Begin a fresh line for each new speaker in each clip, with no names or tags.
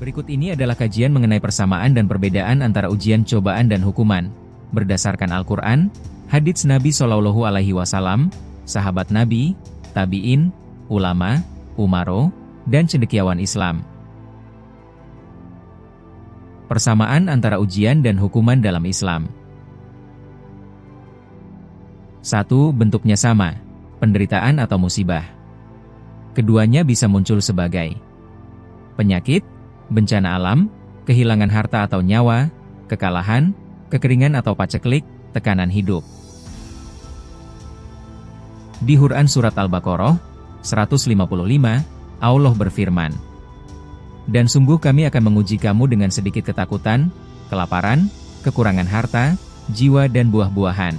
Berikut ini adalah kajian mengenai persamaan dan perbedaan antara ujian, cobaan, dan hukuman, berdasarkan Al-Quran, hadits Nabi Shallallahu Alaihi Wasallam, sahabat Nabi, tabi'in, ulama, umaro, dan cendekiawan Islam. Persamaan antara ujian dan hukuman dalam Islam. 1. Bentuknya sama, penderitaan atau musibah. Keduanya bisa muncul sebagai penyakit, bencana alam, kehilangan harta atau nyawa, kekalahan, kekeringan atau paceklik, tekanan hidup. Di Quran Surat Al-Baqarah 155, Allah berfirman, "Dan sungguh kami akan menguji kamu dengan sedikit ketakutan, kelaparan, kekurangan harta, jiwa dan buah-buahan."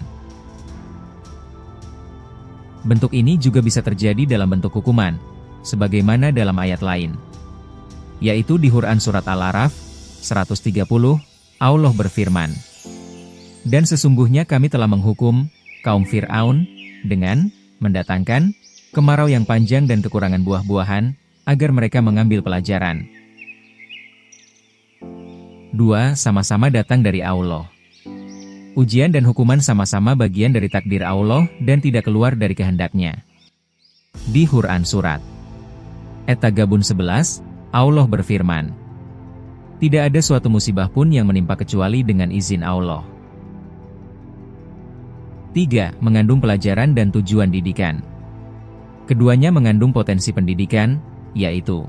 Bentuk ini juga bisa terjadi dalam bentuk hukuman, sebagaimana dalam ayat lain, yaitu di Quran Surat Al-A'raf 130, Allah berfirman, "Dan sesungguhnya kami telah menghukum kaum Fir'aun dengan mendatangkan kemarau yang panjang dan kekurangan buah-buahan, agar mereka mengambil pelajaran." 2. Sama-sama datang dari Allah. Ujian dan hukuman sama-sama bagian dari takdir Allah dan tidak keluar dari kehendaknya. Di Quran Surat At-Taghabun 11, Allah berfirman, "Tidak ada suatu musibah pun yang menimpa kecuali dengan izin Allah." 3. Mengandung pelajaran dan tujuan didikan. Keduanya mengandung potensi pendidikan, yaitu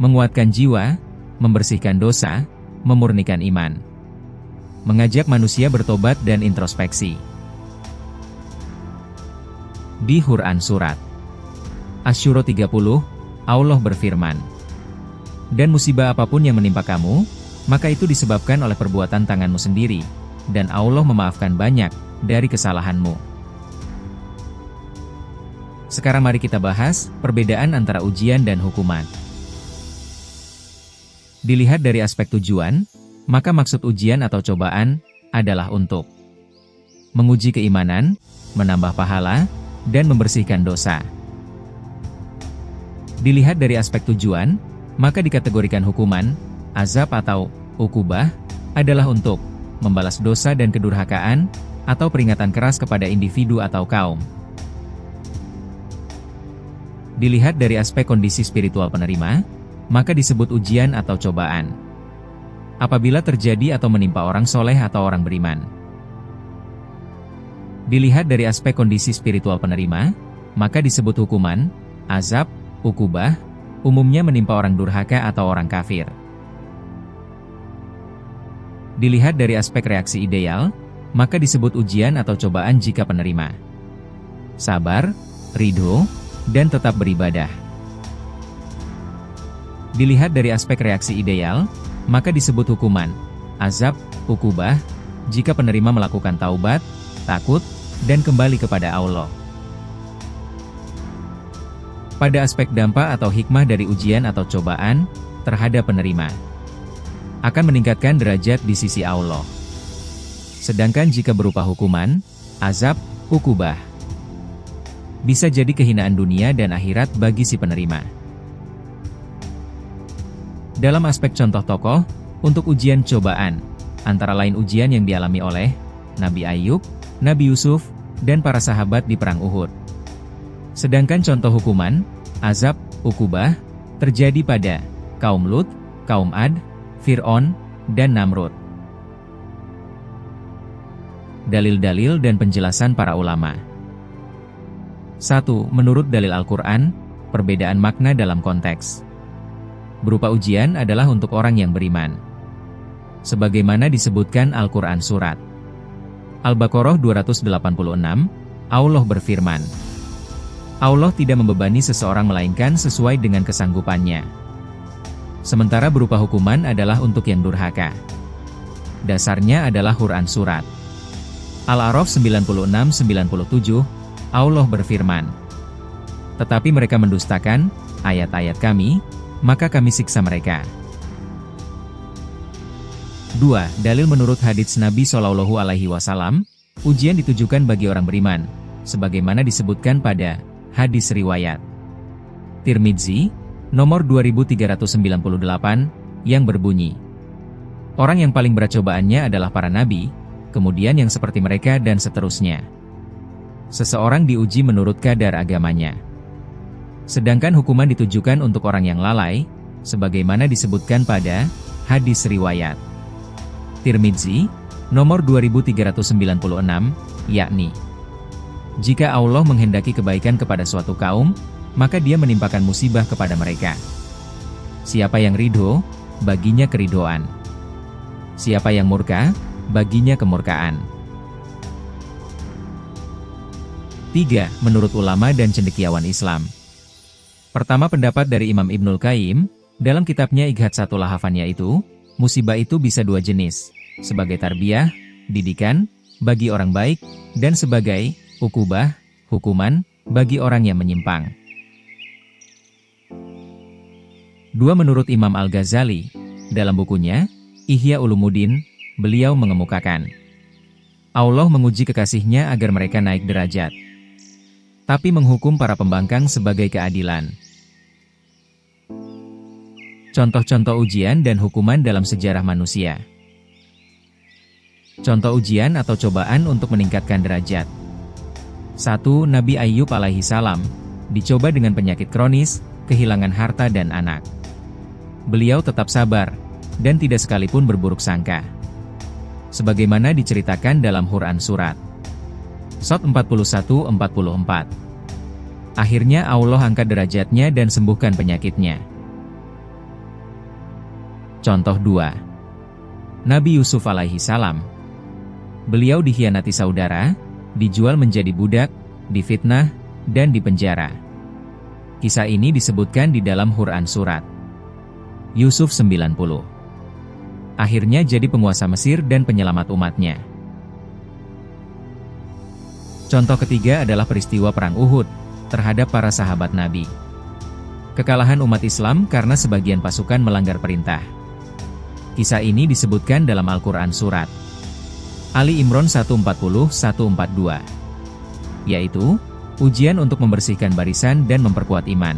menguatkan jiwa, membersihkan dosa, memurnikan iman, mengajak manusia bertobat dan introspeksi. Di Quran Surat Asy-Syura 30, Allah berfirman, "Dan musibah apapun yang menimpa kamu, maka itu disebabkan oleh perbuatan tanganmu sendiri, dan Allah memaafkan banyak dari kesalahanmu." Sekarang mari kita bahas perbedaan antara ujian dan hukuman. Dilihat dari aspek tujuan, maka maksud ujian atau cobaan adalah untuk menguji keimanan, menambah pahala, dan membersihkan dosa. Dilihat dari aspek tujuan, maka dikategorikan hukuman, azab atau ukubah, adalah untuk membalas dosa dan kedurhakaan, atau peringatan keras kepada individu atau kaum. Dilihat dari aspek kondisi spiritual penerima, maka disebut ujian atau cobaan apabila terjadi atau menimpa orang soleh atau orang beriman. Dilihat dari aspek kondisi spiritual penerima, maka disebut hukuman, azab, ukubah, umumnya menimpa orang durhaka atau orang kafir. Dilihat dari aspek reaksi ideal, maka disebut ujian atau cobaan jika penerima sabar, ridho, dan tetap beribadah. Dilihat dari aspek reaksi ideal, maka disebut hukuman, azab, ukubah, jika penerima melakukan taubat, takut, dan kembali kepada Allah. Pada aspek dampak atau hikmah dari ujian atau cobaan terhadap penerima, akan meningkatkan derajat di sisi Allah. Sedangkan jika berupa hukuman, azab, ukubah, bisa jadi kehinaan dunia dan akhirat bagi si penerima. Dalam aspek contoh tokoh, untuk ujian cobaan, antara lain ujian yang dialami oleh Nabi Ayub, Nabi Yusuf, dan para sahabat di Perang Uhud. Sedangkan contoh hukuman, azab, ukubah, terjadi pada kaum Lut, kaum Ad, Fir'aun, dan Namrud. Dalil-dalil dan penjelasan para ulama. 1. Menurut dalil Al-Quran, perbedaan makna dalam konteks berupa ujian adalah untuk orang yang beriman, sebagaimana disebutkan Al-Quran Surat Al-Baqarah 286, Allah berfirman, "Allah tidak membebani seseorang melainkan sesuai dengan kesanggupannya." Sementara berupa hukuman adalah untuk yang durhaka. Dasarnya adalah Quran Surat Al-A'raf 96-97, Allah berfirman, "Tetapi mereka mendustakan ayat-ayat kami, maka kami siksa mereka." 2. Dalil menurut hadits Nabi Shallallahu Alaihi Wasallam, ujian ditujukan bagi orang beriman, sebagaimana disebutkan pada hadis riwayat Tirmidzi, nomor 2398, yang berbunyi, orang yang paling berat cobaannya adalah para nabi, kemudian yang seperti mereka dan seterusnya. Seseorang diuji menurut kadar agamanya. Sedangkan hukuman ditujukan untuk orang yang lalai, sebagaimana disebutkan pada hadis riwayat Tirmidzi, nomor 2396, yakni, jika Allah menghendaki kebaikan kepada suatu kaum, maka Dia menimpakan musibah kepada mereka. Siapa yang ridho, baginya keridhoan. Siapa yang murka, baginya kemurkaan. 3. Menurut ulama dan cendekiawan Islam. Pertama pendapat dari Imam Ibnul Qayyim, dalam kitabnya Ighatsatul Lahafan, yaitu, musibah itu bisa dua jenis, sebagai tarbiyah, didikan, bagi orang baik, dan sebagai ukubah, hukuman, bagi orang yang menyimpang. 2. Menurut Imam Al-Ghazali, dalam bukunya, Ihya Ulumuddin, beliau mengemukakan, Allah menguji kekasihnya agar mereka naik derajat, tapi menghukum para pembangkang sebagai keadilan. Contoh-contoh ujian dan hukuman dalam sejarah manusia. Contoh ujian atau cobaan untuk meningkatkan derajat. 1. Nabi Ayyub alaihi salam dicoba dengan penyakit kronis, kehilangan harta dan anak. Beliau tetap sabar, dan tidak sekalipun berburuk sangka. Sebagaimana diceritakan dalam Quran Surat Sot 41-44. Akhirnya Allah angkat derajatnya dan sembuhkan penyakitnya. Contoh 2. Nabi Yusuf alaihi salam. Beliau dikhianati saudara, dijual menjadi budak, difitnah, dan dipenjara. Kisah ini disebutkan di dalam Quran Surat Yusuf 90. Akhirnya jadi penguasa Mesir dan penyelamat umatnya. Contoh ketiga adalah peristiwa Perang Uhud terhadap para sahabat Nabi. Kekalahan umat Islam karena sebagian pasukan melanggar perintah. Kisah ini disebutkan dalam Al-Quran Surat Ali Imran 140-142, yaitu, ujian untuk membersihkan barisan dan memperkuat iman.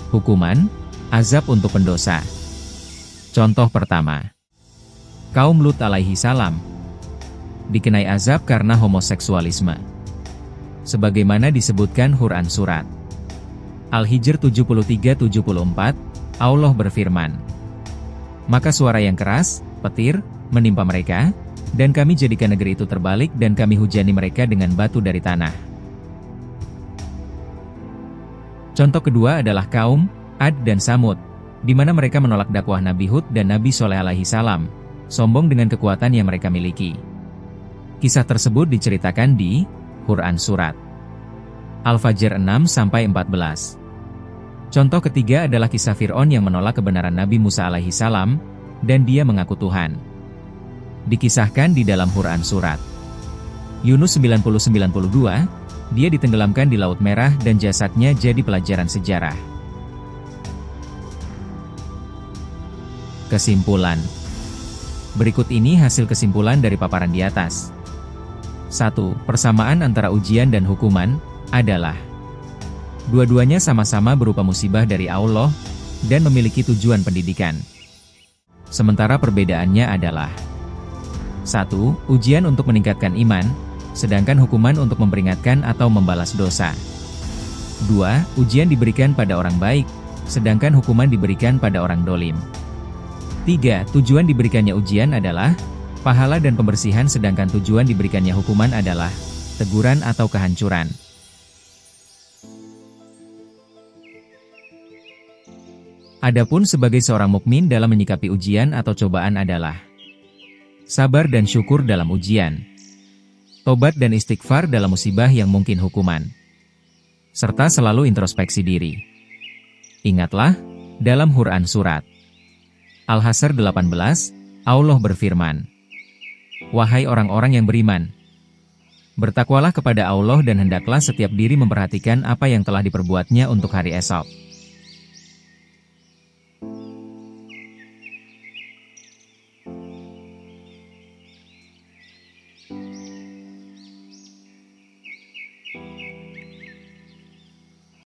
Hukuman, azab untuk pendosa. Contoh pertama, kaum Lut alaihi salam dikenai azab karena homoseksualisme. Sebagaimana disebutkan Quran Surat Al-Hijr 73-74, Allah berfirman, maka suara yang keras, petir, menimpa mereka, dan kami jadikan negeri itu terbalik dan kami hujani mereka dengan batu dari tanah. Contoh kedua adalah kaum Ad dan Samud, di mana mereka menolak dakwah Nabi Hud dan Nabi Sholeh alaihi salam, sombong dengan kekuatan yang mereka miliki. Kisah tersebut diceritakan di Quran Surat Al-Fajr 6-14. Contoh ketiga adalah kisah Fir'aun yang menolak kebenaran Nabi Musa alaihi salam, dan dia mengaku Tuhan. Dikisahkan di dalam Quran Surat Yunus 90-92, dia ditenggelamkan di Laut Merah dan jasadnya jadi pelajaran sejarah. Kesimpulan. Berikut ini hasil kesimpulan dari paparan di atas. 1. Persamaan antara ujian dan hukuman adalah dua-duanya sama-sama berupa musibah dari Allah dan memiliki tujuan pendidikan. Sementara perbedaannya adalah 1. Ujian untuk meningkatkan iman, sedangkan hukuman untuk memperingatkan atau membalas dosa. 2. Ujian diberikan pada orang baik, sedangkan hukuman diberikan pada orang dolim. 3. Tujuan diberikannya ujian adalah pahala dan pembersihan, sedangkan tujuan diberikannya hukuman adalah teguran atau kehancuran. Adapun sebagai seorang mukmin dalam menyikapi ujian atau cobaan adalah sabar dan syukur dalam ujian, tobat dan istighfar dalam musibah yang mungkin hukuman, serta selalu introspeksi diri. Ingatlah, dalam Quran Surat Al-Hasr 18, Allah berfirman, wahai orang-orang yang beriman, bertakwalah kepada Allah dan hendaklah setiap diri memperhatikan apa yang telah diperbuatnya untuk hari esok.